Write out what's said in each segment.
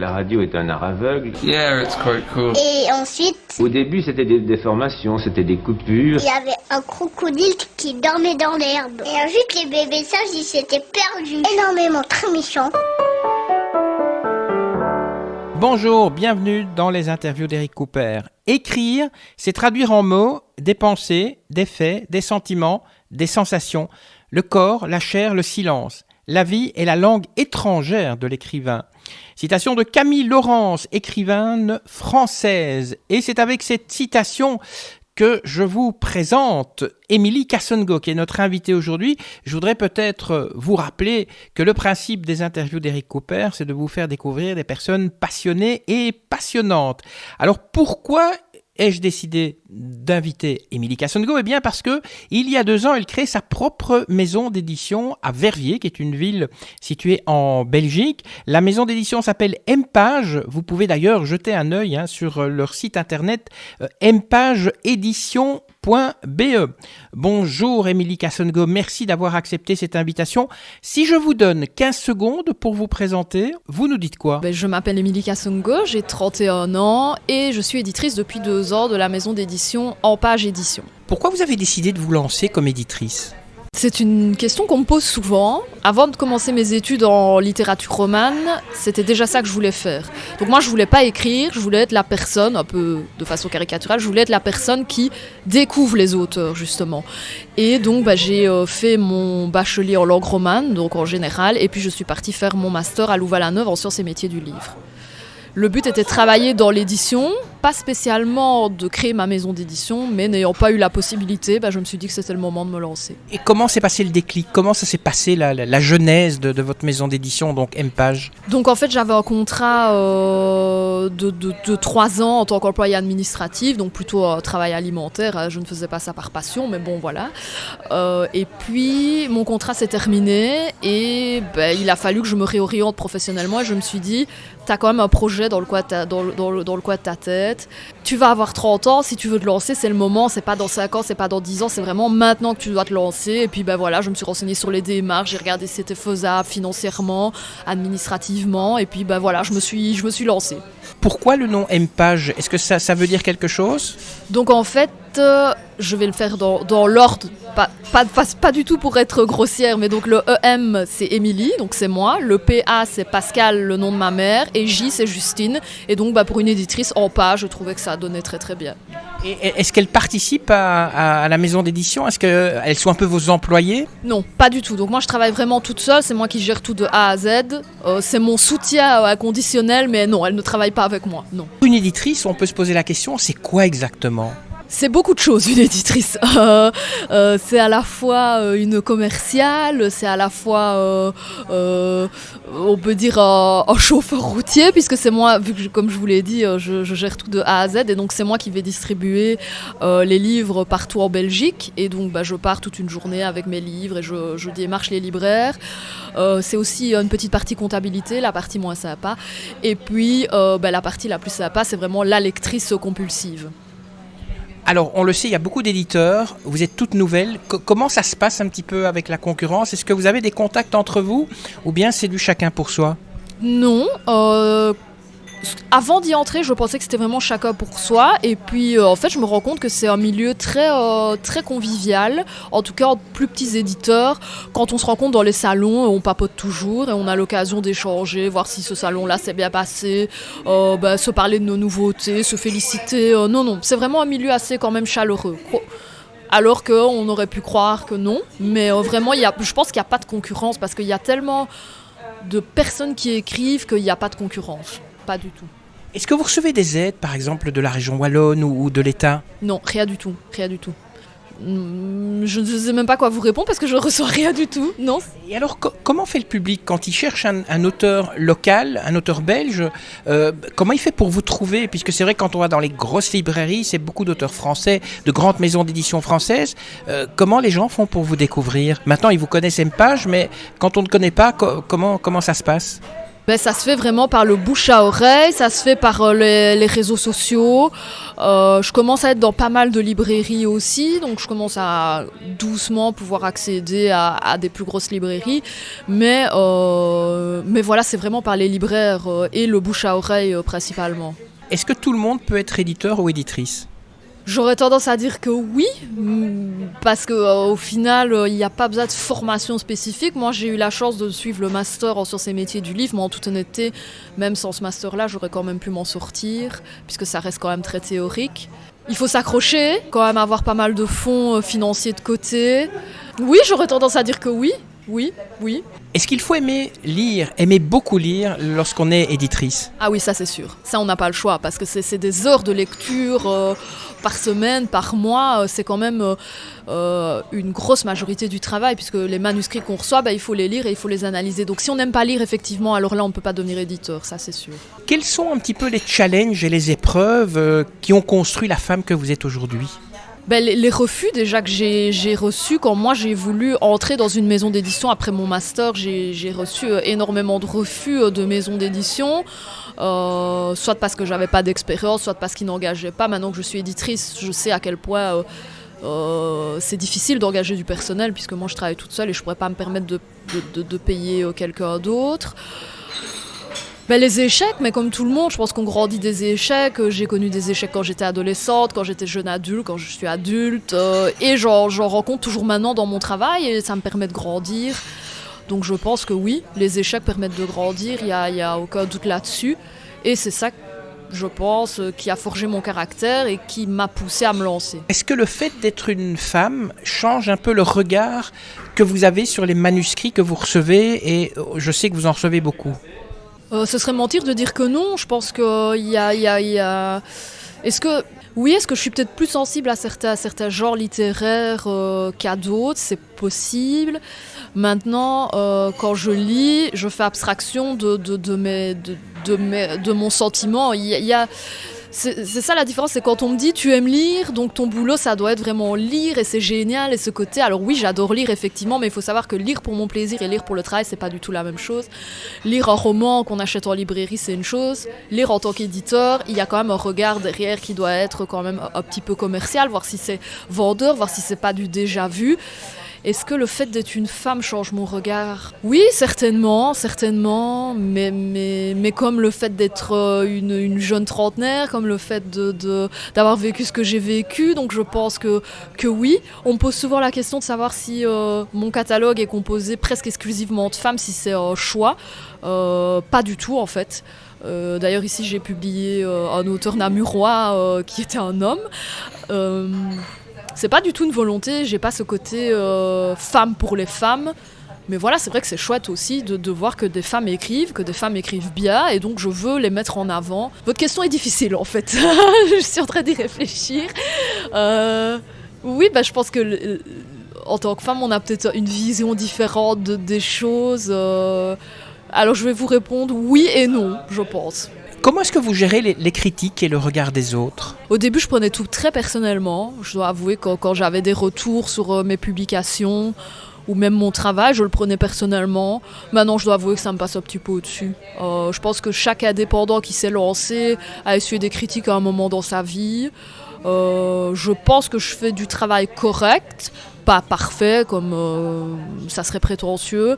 La radio est un art aveugle. Yeah, it's quite cool. Et ensuite, Au début, c'était des déformations, c'était des coupures. il y avait un crocodile qui dormait dans l'herbe. Et ensuite, les bébés sages, ils s'étaient perdus. Énormément, très méchants. Bonjour, bienvenue dans les interviews d'Eric Cooper. Écrire, c'est traduire en mots des pensées, des faits, des sentiments, des sensations, le corps, la chair, le silence. La vie est la langue étrangère de l'écrivain. Citation de Camille Laurence, écrivaine française. Et c'est avec cette citation que je vous présente Émilie Kassongo, qui est notre invitée aujourd'hui. Je voudrais peut-être vous rappeler que le principe des interviews d'Eric Cooper, c'est de vous faire découvrir des personnes passionnées et passionnantes. Alors pourquoi ai-je décidé d'inviter Émilie Kassongo ? Eh bien parce que il y a 2 ans, elle crée sa propre maison d'édition à Verviers, qui est une ville située en Belgique. La maison d'édition s'appelle Mpage. Vous pouvez d'ailleurs jeter un œil sur leur site internet mpageedition.be. Bonjour Émilie Kassongo, merci d'avoir accepté cette invitation. Si je vous donne 15 secondes pour vous présenter, vous nous dites quoi ? Je m'appelle Émilie Kassongo, j'ai 31 ans et je suis éditrice depuis 2 ans de la maison d'édition Mpage Édition. Pourquoi vous avez décidé de vous lancer comme éditrice ? C'est une question qu'on me pose souvent. Avant de commencer mes études en littérature romane, c'était déjà ça que je voulais faire. Donc moi, je voulais pas écrire, je voulais être la personne, un peu de façon caricaturale, je voulais être la personne qui découvre les auteurs, justement. Et donc, j'ai fait mon bachelier en langue romane, donc en général, et puis je suis partie faire mon master à Louvain-la-Neuve en sciences et métiers du livre. Le but était de travailler dans l'édition, pas spécialement de créer ma maison d'édition, mais n'ayant pas eu la possibilité, je me suis dit que c'était le moment de me lancer. Et comment s'est passé le déclic ? Comment ça s'est passé la genèse de votre maison d'édition, donc Mpage ? Donc en fait, j'avais un contrat de 3 ans en tant qu'employé administratif, donc plutôt travail alimentaire. Je ne faisais pas ça par passion, mais bon voilà. Et puis mon contrat s'est terminé et il a fallu que je me réoriente professionnellement et je me suis dit, t'as quand même un projet dans le coin de ta tête. Tu vas avoir 30 ans, si tu veux te lancer, c'est le moment, c'est pas dans 5 ans, c'est pas dans 10 ans, c'est vraiment maintenant que tu dois te lancer. Et puis je me suis renseignée sur les démarches, j'ai regardé si c'était faisable financièrement, administrativement, et puis je me suis lancée. Pourquoi le nom Mpage ? Est-ce que ça veut dire quelque chose ? Donc en fait, je vais le faire dans l'ordre, pas du tout pour être grossière, mais donc le EM c'est Émilie, donc c'est moi, le PA c'est Pascal, le nom de ma mère, et J c'est Justine, et donc pour une éditrice en page, je trouvais que ça donnait très très bien. Et est-ce qu'elle participe à la maison d'édition ? Est-ce qu'elles sont un peu vos employés ? Non, pas du tout. Donc moi je travaille vraiment toute seule, c'est moi qui gère tout de A à Z, c'est mon soutien inconditionnel, mais non, elle ne travaille pas avec moi, non. Une éditrice, on peut se poser la question, c'est quoi exactement ? C'est beaucoup de choses, une éditrice. C'est à la fois une commerciale, c'est à la fois, on peut dire, un chauffeur routier, puisque c'est moi, vu que, comme je vous l'ai dit, je gère tout de A à Z, et donc c'est moi qui vais distribuer les livres partout en Belgique. Et donc je pars toute une journée avec mes livres et je démarche les libraires. C'est aussi une petite partie comptabilité, la partie moins sympa. Et puis la partie la plus sympa, c'est vraiment la lectrice compulsive. Alors, on le sait, il y a beaucoup d'éditeurs, vous êtes toute nouvelle. Comment ça se passe un petit peu avec la concurrence ? Est-ce que vous avez des contacts entre vous ou bien c'est du chacun pour soi ? Non, avant d'y entrer, je pensais que c'était vraiment chacun pour soi. Et puis, en fait, je me rends compte que c'est un milieu très, très convivial. En tout cas, en plus petits éditeurs, quand on se rencontre dans les salons, on papote toujours et on a l'occasion d'échanger, voir si ce salon-là s'est bien passé, se parler de nos nouveautés, se féliciter. Non, c'est vraiment un milieu assez quand même chaleureux. Alors qu'on aurait pu croire que non. Mais vraiment, je pense qu'il n'y a pas de concurrence parce qu'il y a tellement de personnes qui écrivent qu'il n'y a pas de concurrence. Pas du tout. Est-ce que vous recevez des aides, par exemple, de la région wallonne ou de l'État ? Non, rien du tout. Je ne sais même pas quoi vous répondre parce que je ne reçois rien du tout, non. Et alors, comment fait le public quand il cherche un auteur local, un auteur belge ? Comment il fait pour vous trouver ? Puisque c'est vrai que quand on va dans les grosses librairies, c'est beaucoup d'auteurs français, de grandes maisons d'édition françaises. Comment les gens font pour vous découvrir ? Maintenant, ils vous connaissent Mpage, mais quand on ne connaît pas, comment ça se passe ? Ça se fait vraiment par le bouche à oreille, ça se fait par les réseaux sociaux. Je commence à être dans pas mal de librairies aussi, donc je commence à doucement pouvoir accéder à des plus grosses librairies. Mais voilà, c'est vraiment par les libraires et le bouche à oreille principalement. Est-ce que tout le monde peut être éditeur ou éditrice ? J'aurais tendance à dire que oui, parce qu'au final, il n'y a pas besoin de formation spécifique. Moi, j'ai eu la chance de suivre le master en sciences et métiers du livre, mais en toute honnêteté, même sans ce master-là, j'aurais quand même pu m'en sortir, puisque ça reste quand même très théorique. Il faut s'accrocher, quand même avoir pas mal de fonds financiers de côté. Oui, j'aurais tendance à dire que oui. Est-ce qu'il faut aimer beaucoup lire lorsqu'on est éditrice ? Ah oui, ça c'est sûr. Ça, on n'a pas le choix, parce que c'est des heures de lecture par semaine, par mois. C'est quand même une grosse majorité du travail, puisque les manuscrits qu'on reçoit, il faut les lire et il faut les analyser. Donc si on n'aime pas lire, effectivement, alors là, on ne peut pas devenir éditeur, ça c'est sûr. Quels sont un petit peu les challenges et les épreuves qui ont construit la femme que vous êtes aujourd'hui ? Les refus déjà que j'ai reçus quand moi j'ai voulu entrer dans une maison d'édition après mon master, j'ai reçu énormément de refus de maisons d'édition, soit parce que j'avais pas d'expérience, soit parce qu'ils n'engageaient pas. Maintenant que je suis éditrice, je sais à quel point c'est difficile d'engager du personnel, puisque moi je travaille toute seule et je pourrais pas me permettre de payer quelqu'un d'autre. Les échecs, mais comme tout le monde, je pense qu'on grandit des échecs. J'ai connu des échecs quand j'étais adolescente, quand j'étais jeune adulte, quand je suis adulte. Et j'en rencontre toujours maintenant dans mon travail et ça me permet de grandir. Donc je pense que oui, les échecs permettent de grandir, il y a aucun doute là-dessus. Et c'est ça, je pense, qui a forgé mon caractère et qui m'a poussée à me lancer. Est-ce que le fait d'être une femme change un peu le regard que vous avez sur les manuscrits que vous recevez ? Et je sais que vous en recevez beaucoup. Ce serait mentir de dire que non. Je pense qu'il y a... Est-ce que je suis peut-être plus sensible à certains genres littéraires qu'à d'autres ? C'est possible. Maintenant, quand je lis, je fais abstraction de mon sentiment. C'est ça la différence, c'est quand on me dit tu aimes lire, donc ton boulot ça doit être vraiment lire et c'est génial et ce côté. Alors oui, j'adore lire effectivement, mais il faut savoir que lire pour mon plaisir et lire pour le travail c'est pas du tout la même chose. Lire un roman qu'on achète en librairie c'est une chose, lire en tant qu'éditeur, il y a quand même un regard derrière qui doit être quand même un petit peu commercial, voir si c'est vendeur, voir si c'est pas du déjà vu. Est-ce que le fait d'être une femme change mon regard ? Oui, certainement, mais comme le fait d'être une jeune trentenaire, comme le fait d'avoir vécu ce que j'ai vécu, donc je pense que oui. On me pose souvent la question de savoir si mon catalogue est composé presque exclusivement de femmes, si c'est un choix. Pas du tout en fait. D'ailleurs ici j'ai publié un auteur namurois qui était un homme. C'est pas du tout une volonté, j'ai pas ce côté femme pour les femmes. Mais voilà, c'est vrai que c'est chouette aussi de voir que des femmes écrivent bien, et donc je veux les mettre en avant. Votre question est difficile en fait, je suis en train d'y réfléchir. Oui, je pense que en tant que femme, on a peut-être une vision différente des choses. Alors je vais vous répondre oui et non, je pense. Comment est-ce que vous gérez les critiques et le regard des autres ? Au début, je prenais tout très personnellement. Je dois avouer que quand j'avais des retours sur mes publications ou même mon travail, je le prenais personnellement. Maintenant, je dois avouer que ça me passe un petit peu au-dessus. Je pense que chaque indépendant qui s'est lancé a essuyé des critiques à un moment dans sa vie. Je pense que je fais du travail correct, pas parfait comme ça serait prétentieux.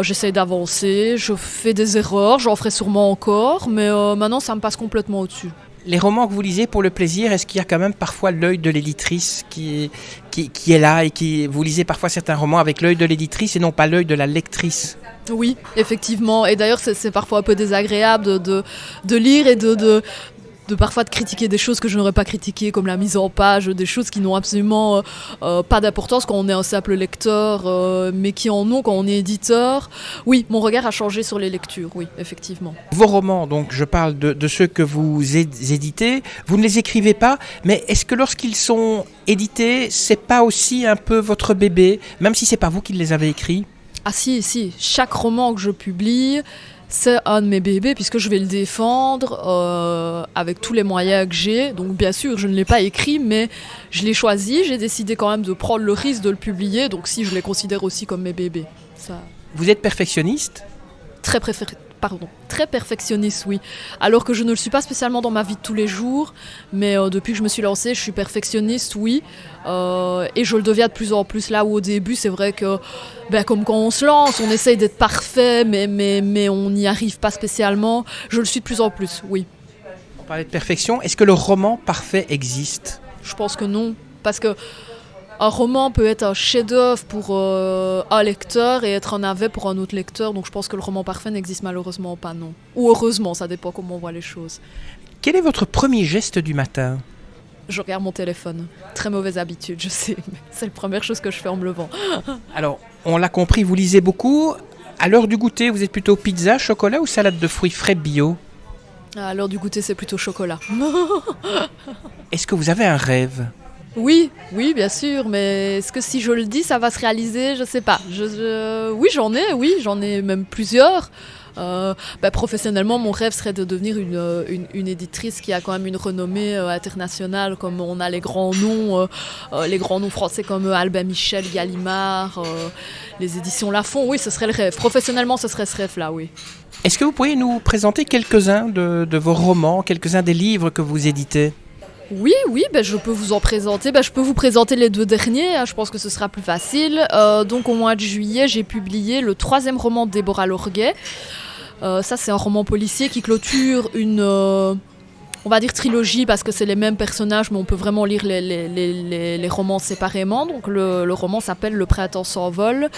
J'essaie d'avancer, je fais des erreurs, j'en ferai sûrement encore, mais maintenant ça me passe complètement au-dessus. Les romans que vous lisez pour le plaisir, est-ce qu'il y a quand même parfois l'œil de l'éditrice qui est là et vous lisez parfois certains romans avec l'œil de l'éditrice et non pas l'œil de la lectrice ? Oui, effectivement, et d'ailleurs c'est parfois un peu désagréable de lire et de parfois de critiquer des choses que je n'aurais pas critiquées, comme la mise en page, des choses qui n'ont absolument pas d'importance quand on est un simple lecteur, mais qui en ont quand on est éditeur. Oui, mon regard a changé sur les lectures, oui, effectivement. Vos romans, donc je parle de ceux que vous éditez, vous ne les écrivez pas, mais est-ce que lorsqu'ils sont édités, c'est pas aussi un peu votre bébé, même si c'est pas vous qui les avez écrits ? Ah si, chaque roman que je publie, c'est un de mes bébés puisque je vais le défendre avec tous les moyens que j'ai. Donc bien sûr, je ne l'ai pas écrit, mais je l'ai choisi. J'ai décidé quand même de prendre le risque de le publier. Donc si, je les considère aussi comme mes bébés. Ça... Vous êtes perfectionniste ? Très très perfectionniste, oui. Alors que je ne le suis pas spécialement dans ma vie de tous les jours, mais depuis que je me suis lancée, je suis perfectionniste, oui. Et je le deviens de plus en plus. Là où au début, c'est vrai que, comme quand on se lance, on essaye d'être parfait, mais on n'y arrive pas spécialement. Je le suis de plus en plus, oui. On parlait de perfection. Est-ce que le roman parfait existe ? Je pense que non, parce que un roman peut être un chef-d'œuvre pour un lecteur et être un navet pour un autre lecteur. Donc je pense que le roman parfait n'existe malheureusement pas, non. Ou heureusement, ça dépend comment on voit les choses. Quel est votre premier geste du matin ? Je regarde mon téléphone. Très mauvaise habitude, je sais, mais c'est la première chose que je fais en me levant. Alors, on l'a compris, vous lisez beaucoup. À l'heure du goûter, vous êtes plutôt pizza, chocolat ou salade de fruits frais bio ? À l'heure du goûter, c'est plutôt chocolat. Est-ce que vous avez un rêve ? Oui, bien sûr, mais est-ce que si je le dis, ça va se réaliser ? Je sais pas. Oui, j'en ai même plusieurs. Professionnellement, mon rêve serait de devenir une éditrice qui a quand même une renommée internationale, comme on a les grands noms français comme Albin Michel, Gallimard, les éditions Lafon. Oui, ce serait le rêve. Professionnellement, ce serait ce rêve-là, oui. Est-ce que vous pourriez nous présenter quelques-uns de vos romans, quelques-uns des livres que vous éditez ? Oui, je peux vous en présenter. Je peux vous présenter les 2 derniers, je pense que ce sera plus facile. Donc au mois de juillet, j'ai publié le 3e roman de Déborah Lorguet. Ça, c'est un roman policier qui clôture une, on va dire trilogie, parce que c'est les mêmes personnages, mais on peut vraiment lire les romans séparément. Donc le roman s'appelle Le printemps s'envole,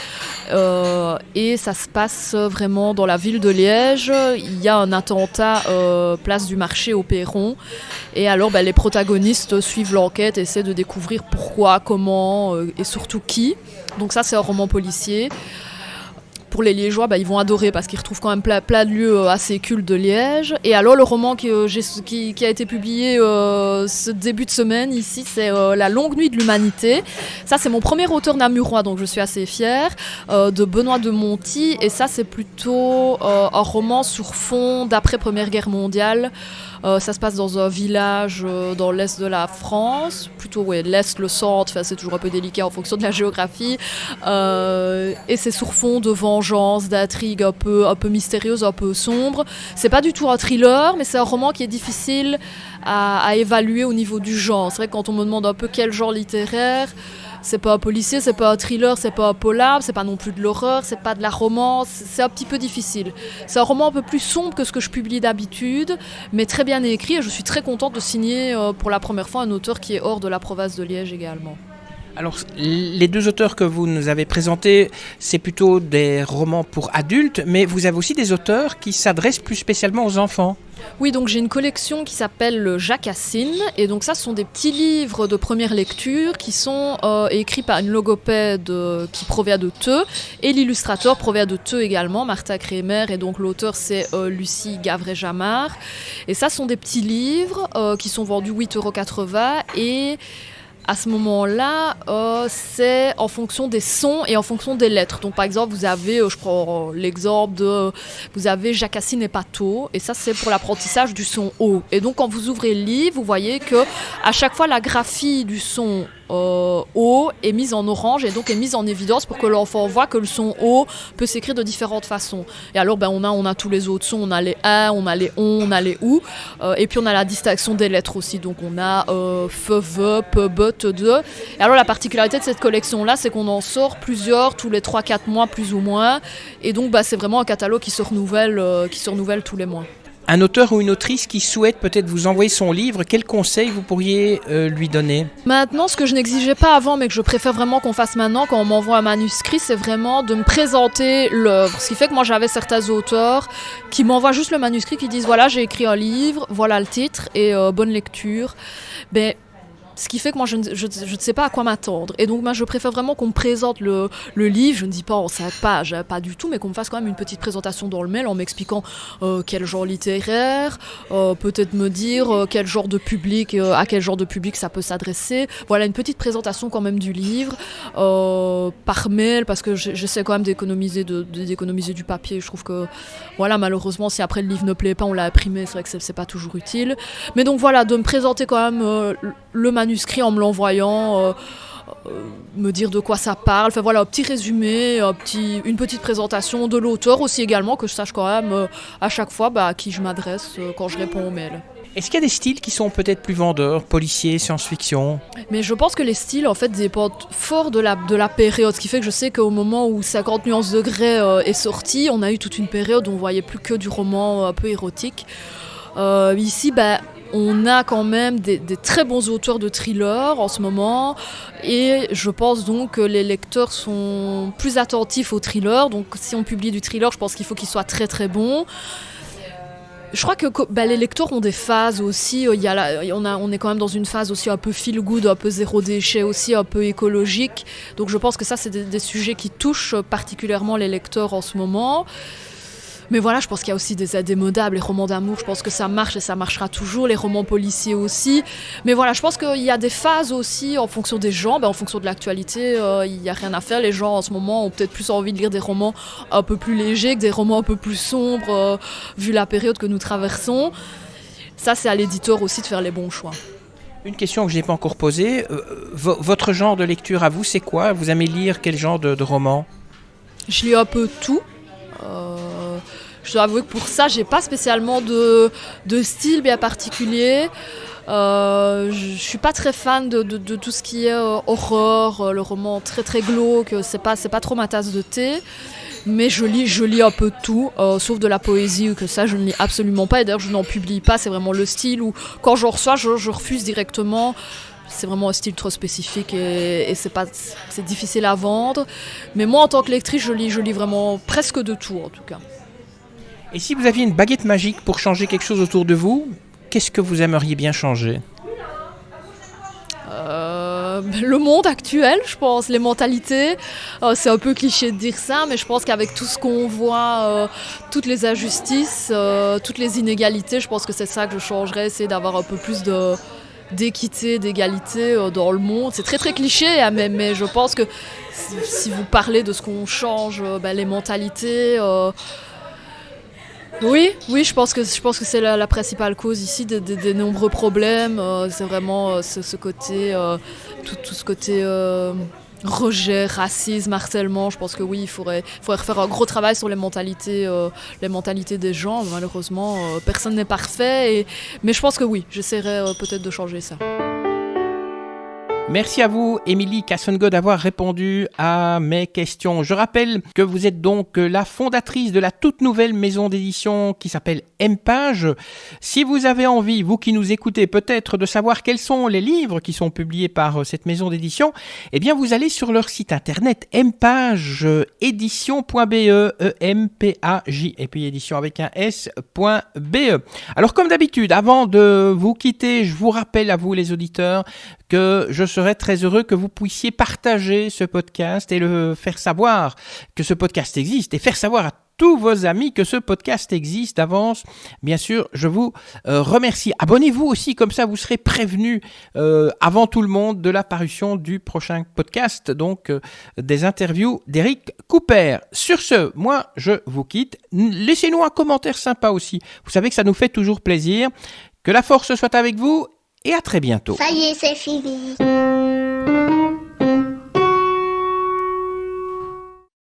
et ça se passe vraiment dans la ville de Liège. Il y a un attentat place du marché au Perron, et alors les protagonistes suivent l'enquête, essaient de découvrir pourquoi, comment et surtout qui. Donc ça, c'est un roman policier. Pour les Liégeois, ils vont adorer parce qu'ils retrouvent quand même plein de lieux assez cultes de Liège. Et alors le roman qui a été publié ce début de semaine ici, c'est La longue nuit de l'humanité. Ça, c'est mon premier auteur namurois, donc je suis assez fière, de Benoît de Monti. Et ça, c'est plutôt un roman sur fond d'après-première guerre mondiale. Ça se passe dans un village dans l'est de la France, plutôt l'est, le centre, c'est toujours un peu délicat en fonction de la géographie. Et c'est sur fond de vengeance, d'intrigue un peu mystérieuse, un peu sombre. C'est pas du tout un thriller, mais c'est un roman qui est difficile à évaluer au niveau du genre. C'est vrai que quand on me demande un peu quel genre littéraire, c'est pas un policier, c'est pas un thriller, c'est pas un polar, c'est pas non plus de l'horreur, c'est pas de la romance, c'est un petit peu difficile. C'est un roman un peu plus sombre que ce que je publie d'habitude, mais très bien écrit, et je suis très contente de signer pour la première fois un auteur qui est hors de la province de Liège également. Alors, les 2 auteurs que vous nous avez présentés, c'est plutôt des romans pour adultes, mais vous avez aussi des auteurs qui s'adressent plus spécialement aux enfants. Oui, donc j'ai une collection qui s'appelle le Jacassine, et donc ça, ce sont des petits livres de première lecture qui sont écrits par une logopède qui provient de Theux, et l'illustrateur provient de Theux également, Martha Kremer, et donc l'auteur c'est Lucie Gavret-Jamard. Et ça, ce sont des petits livres qui sont vendus 8,80 €, et à ce moment-là, c'est en fonction des sons et en fonction des lettres. Donc par exemple, vous avez, je prends l'exemple vous avez Jacassine et Pato, et ça c'est pour l'apprentissage du son O. Et donc quand vous ouvrez le livre, vous voyez que à chaque fois la graphie du son O est mise en orange et donc est mise en évidence pour que l'enfant voit que le son O peut s'écrire de différentes façons. Et alors on a tous les autres sons, on a les A, on a les on, on a les ou, et puis on a la distinction des lettres aussi. Donc on a fe, ve, pe, be, te, de. Et alors la particularité de cette collection-là, c'est qu'on en sort plusieurs tous les 3-4 mois plus ou moins. Et donc c'est vraiment un catalogue qui se renouvelle tous les mois. Un auteur ou une autrice qui souhaite peut-être vous envoyer son livre, quel conseil vous pourriez lui donner ? Maintenant, ce que je n'exigeais pas avant, mais que je préfère vraiment qu'on fasse maintenant quand on m'envoie un manuscrit, c'est vraiment de me présenter l'œuvre. Ce qui fait que moi, j'avais certains auteurs qui m'envoient juste le manuscrit, qui disent « Voilà, j'ai écrit un livre, voilà le titre et bonne lecture ». Ce qui fait que moi, je ne sais pas à quoi m'attendre. Et donc, moi, je préfère vraiment qu'on me présente le livre. Je ne dis pas en 5 pages, pas du tout, mais qu'on me fasse quand même une petite présentation dans le mail en m'expliquant quel genre littéraire, peut-être me dire quel genre de public, à quel genre de public ça peut s'adresser. Voilà, une petite présentation quand même du livre par mail, parce que j'essaie quand même d'économiser du papier. Je trouve que, voilà, malheureusement, si après le livre ne plaît pas, on l'a imprimé, c'est vrai que c'est pas toujours utile. Mais donc, voilà, de me présenter quand même le manuscrit en me l'envoyant me dire de quoi ça parle. Enfin voilà, un petit résumé, une petite présentation de l'auteur aussi également, que je sache quand même à chaque fois à qui je m'adresse quand je réponds aux mails. Est-ce qu'il y a des styles qui sont peut-être plus vendeurs, policiers, science-fiction ? Mais je pense que les styles en fait dépendent fort de la période, ce qui fait que je sais qu'au moment où 50 nuances degrés est sorti, on a eu toute une période où on voyait plus que du roman un peu érotique. Ici, on a quand même des très bons auteurs de thrillers en ce moment, et je pense donc que les lecteurs sont plus attentifs aux thrillers. Donc si on publie du thriller, je pense qu'il faut qu'il soit très très bon. Je crois que les lecteurs ont des phases aussi. On est quand même dans une phase aussi un peu feel good, un peu zéro déchet aussi, un peu écologique. Donc je pense que ça, c'est des sujets qui touchent particulièrement les lecteurs en ce moment. Mais voilà, je pense qu'il y a aussi des indémodables, les romans d'amour, je pense que ça marche et ça marchera toujours, les romans policiers aussi. Mais voilà, je pense qu'il y a des phases aussi en fonction des gens, en fonction de l'actualité, il n'y a rien à faire. Les gens en ce moment ont peut-être plus envie de lire des romans un peu plus légers que des romans un peu plus sombres, vu la période que nous traversons. Ça, c'est à l'éditeur aussi de faire les bons choix. Une question que je n'ai pas encore posée, votre genre de lecture à vous, c'est quoi ? Vous aimez lire quel genre de roman ? Je lis un peu tout. Je dois avouer que pour ça, j'ai pas spécialement de style bien particulier. Je suis pas très fan de tout ce qui est horreur, le roman très très glauque. C'est pas trop ma tasse de thé. Mais je lis un peu de tout, sauf de la poésie, ou que ça je ne lis absolument pas. Et d'ailleurs, je n'en publie pas. C'est vraiment le style où quand j'en reçois, je refuse directement. C'est vraiment un style trop spécifique et c'est difficile à vendre. Mais moi, en tant que lectrice, je lis vraiment presque de tout, en tout cas. Et si vous aviez une baguette magique pour changer quelque chose autour de vous, qu'est-ce que vous aimeriez bien changer ? Le monde actuel, je pense, les mentalités. C'est un peu cliché de dire ça, mais je pense qu'avec tout ce qu'on voit, toutes les injustices, toutes les inégalités, je pense que c'est ça que je changerais, c'est d'avoir un peu plus d'équité, d'égalité dans le monde. C'est très très cliché, mais je pense que si vous parlez de ce qu'on change, les mentalités... Oui, je pense que c'est la principale cause ici des nombreux problèmes. C'est vraiment ce côté, tout ce côté rejet, racisme, harcèlement. Je pense que oui, il faudrait faire un gros travail sur les mentalités des gens. Malheureusement, personne n'est parfait. Mais je pense que oui, j'essaierai peut-être de changer ça. Merci à vous, Émilie Cassongo, d'avoir répondu à mes questions. Je rappelle que vous êtes donc la fondatrice de la toute nouvelle maison d'édition qui s'appelle M-Page. Si vous avez envie, vous qui nous écoutez, peut-être de savoir quels sont les livres qui sont publiés par cette maison d'édition, eh bien vous allez sur leur site internet mpageédition.be, E-M-P-A-J, et puis édition avec un S.be. Alors comme d'habitude, avant de vous quitter, je vous rappelle à vous les auditeurs que je serais très heureux que vous puissiez partager ce podcast et le faire savoir que ce podcast existe et faire savoir à tous vos amis que ce podcast existe d'avance. Bien sûr, je vous remercie. Abonnez-vous aussi, comme ça vous serez prévenus avant tout le monde de la parution du prochain podcast, donc des interviews d'Eric Cooper. Sur ce, moi je vous quitte. Laissez-nous un commentaire sympa aussi. Vous savez que ça nous fait toujours plaisir. Que la force soit avec vous. Et à très bientôt. Ça y est, c'est fini.